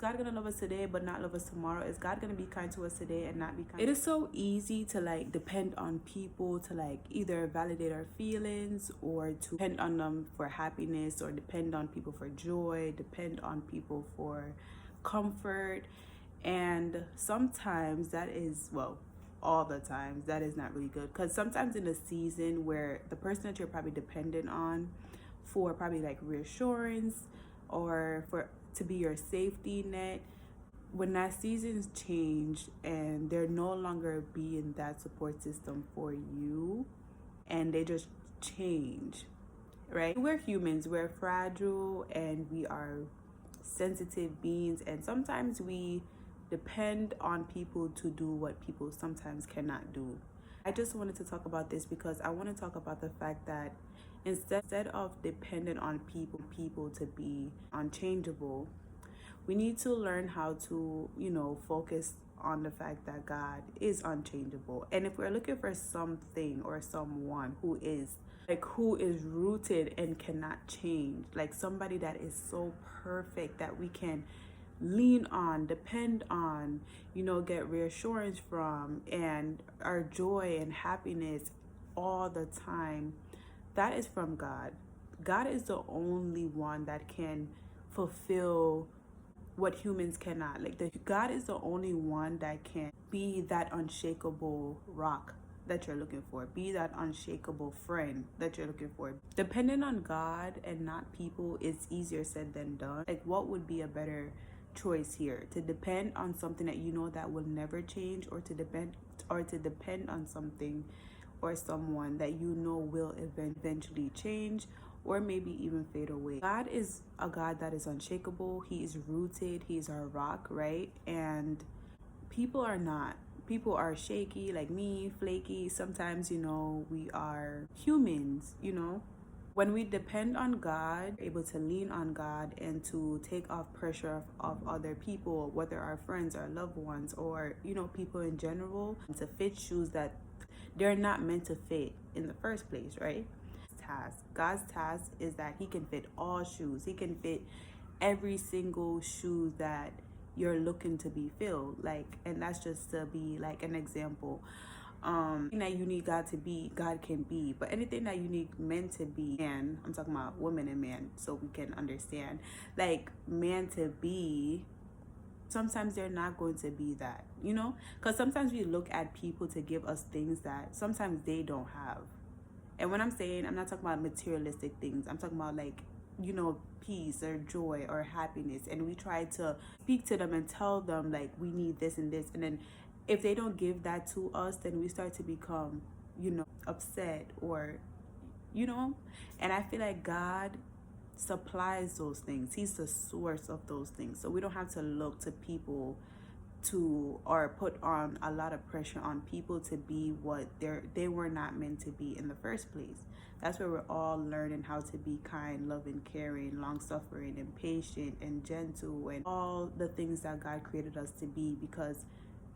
God gonna love us today but not love us tomorrow? Is God gonna be kind to us today and not be kind? It is so easy to like depend on people to like either validate our feelings or to depend on them for happiness, or depend on people for joy, depend on people for comfort. And sometimes that is, well, all the times that is not really good, because sometimes in a season where the person that you're probably dependent on for probably like reassurance or for to be your safety net, when that seasons change and they're no longer being that support system for you, and they just change, right? We're humans, we're fragile, and we are sensitive beings, and sometimes we depend on people to do what people sometimes cannot do. I just wanted to talk about this because I want to talk about the fact that instead of dependent on people to be unchangeable, we need to learn how to, focus on the fact that God is unchangeable. And if we're looking for something or someone who is rooted and cannot change, like somebody that is so perfect that we can lean on, depend on, get reassurance from, and our joy and happiness all the time, that is from God. God is the only one that can fulfill what humans cannot. God is the only one that can be that unshakable rock that you're looking for, be that unshakable friend that you're looking for. Depending on God and not people is easier said than done. Like, what would be a better choice here? To depend on something that you know that will never change, or to depend on something or someone that you know will eventually change, or maybe even fade away. God is a God that is unshakable. He is rooted. He is our rock, right? And people are not. People are shaky, like me, flaky. Sometimes, we are humans. When we depend on God, able to lean on God and to take off pressure of other people, whether our friends, our loved ones, or, people in general, to fit shoes that they're not meant to fit in the first place, right? God's task is that He can fit all shoes. He can fit every single shoe that you're looking to be filled. And that's just to be like an example. Anything that you need God to be, God can be. But anything that you need men to be, and I'm talking about women and men, so we can understand, like man to be, sometimes they're not going to be that, because sometimes we look at people to give us things that sometimes they don't have. And when I'm saying, I'm not talking about materialistic things, I'm talking about like, peace or joy or happiness. And we try to speak to them and tell them like we need this and this. And then if they don't give that to us, then we start to become, upset, or, and I feel like God supplies those things. He's the source of those things. So we don't have to look to people to, or put on a lot of pressure on people to be what they were not meant to be in the first place. That's where we're all learning how to be kind, loving, caring, long-suffering, and patient, and gentle, and all the things that God created us to be, because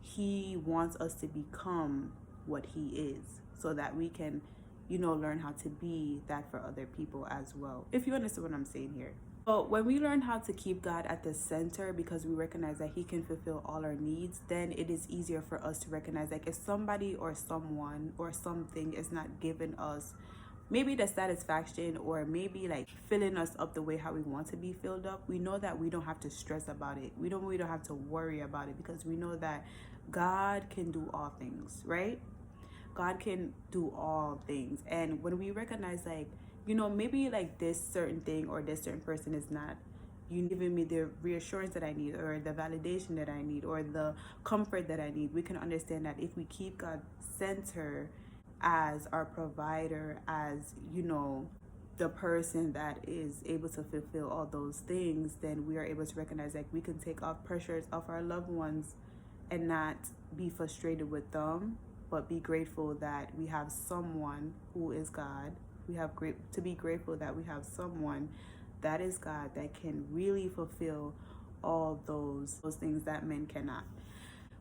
He wants us to become what He is, so that we can, learn how to be that for other people as well. If you understand what I'm saying here. But when we learn how to keep God at the center, because we recognize that He can fulfill all our needs, then it is easier for us to recognize, like, if somebody or someone or something is not giving us maybe the satisfaction, or maybe like filling us up the way how we want to be filled up, we know that we don't have to stress about it. We don't have to worry about it, because we know that God can do all things, right? God can do all things. And when we recognize, like, maybe like this certain thing or this certain person is not giving me the reassurance that I need, or the validation that I need, or the comfort that I need, we can understand that if we keep God center as our provider, as, the person that is able to fulfill all those things, then we are able to recognize, like, we can take off pressures of our loved ones and not be frustrated with them, but be grateful that we have someone who is God. To be grateful that we have someone that is God, that can really fulfill all those things that men cannot.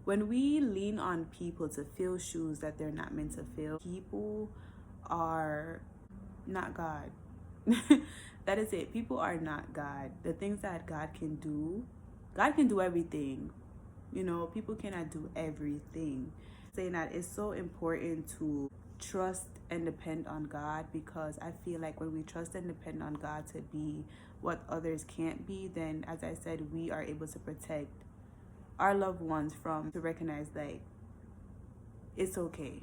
When we lean on people to fill shoes that they're not meant to fill, people are not God. That is it. People are not God. The things that God can do, God can do everything. You know, people cannot do everything. Saying that it's so important to trust and depend on God, because I feel like when we trust and depend on God to be what others can't be, then as I said, we are able to protect our loved ones from to recognize like it's okay.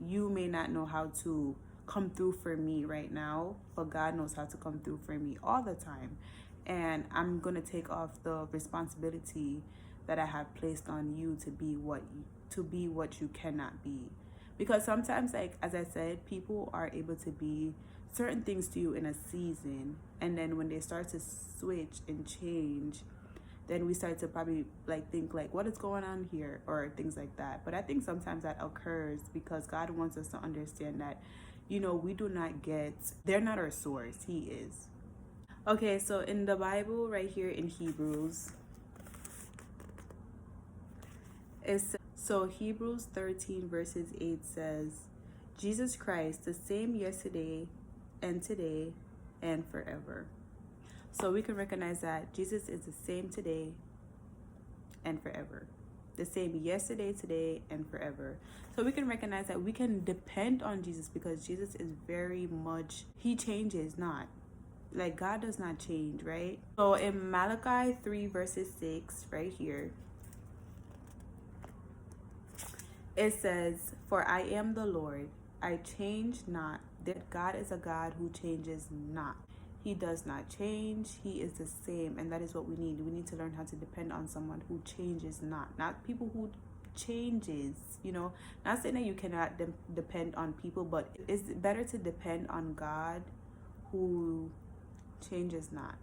You may not know how to come through for me right now, but God knows how to come through for me all the time. And I'm going to take off the responsibility that I have placed on you to be what you cannot be. Because sometimes, like as I said, people are able to be certain things to you in a season, and then when they start to switch and change, then we start to probably like think like what is going on here or things like that. But I think sometimes that occurs because God wants us to understand that, you know, we do not get, they're not our source, He is. Okay, so in the Bible right here in Hebrews, so Hebrews 13 verses 8 says, Jesus Christ, the same yesterday and today and forever. So we can recognize that Jesus is the same today and forever. The same yesterday, today, and forever. So we can recognize that we can depend on Jesus because Jesus is very much, He changes not. Like God does not change, right? So in Malachi 3 verses 6, right here, it says, for I am the Lord, I change not. That God is a God who changes not. He does not change. He is the same. And that is what we need. We need to learn how to depend on someone who changes not people who changes, you know. Not saying that you cannot depend on people, but it's better to depend on God who changes not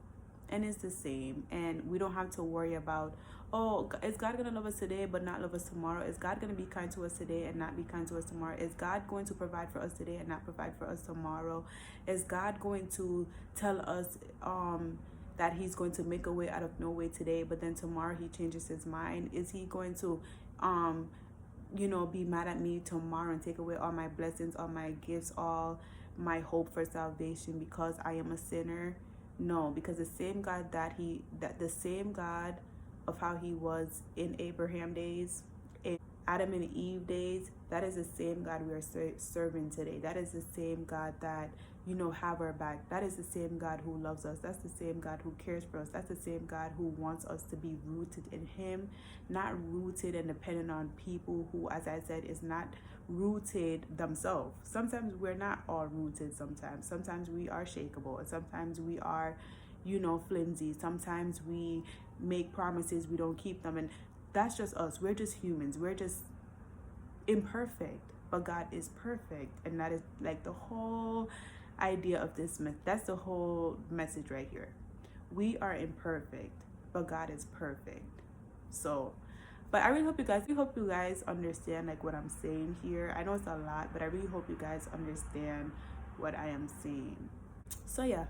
and is the same. And we don't have to worry about, oh, is God going to love us today but not love us tomorrow? Is God going to be kind to us today and not be kind to us tomorrow? Is God going to provide for us today and not provide for us tomorrow? Is God going to tell us that He's going to make a way out of no way today, but then tomorrow He changes His mind? Is He going to you know, be mad at me tomorrow and take away all my blessings, all my gifts, all my hope for salvation because I am a sinner? No, because the same God the same God of how He was in Abraham days, in Adam and Eve days, that is the same God we are serving today. That is the same God that, you know, have our back. That is the same God who loves us. That's the same God who cares for us. That's the same God who wants us to be rooted in Him, not rooted and dependent on people who, as I said, is not rooted themselves. Sometimes we're not all rooted. Sometimes we are shakeable, and sometimes we are, you know, flimsy. Sometimes we make promises, we don't keep them, and that's just us. We're just humans. We're just imperfect, but God is perfect. And that is like the whole idea of this myth. That's the whole message right here. We are imperfect, but God is perfect. So, but I really hope you guys understand like what I'm saying here. I know it's a lot, but I really hope you guys understand what I am saying. So yeah,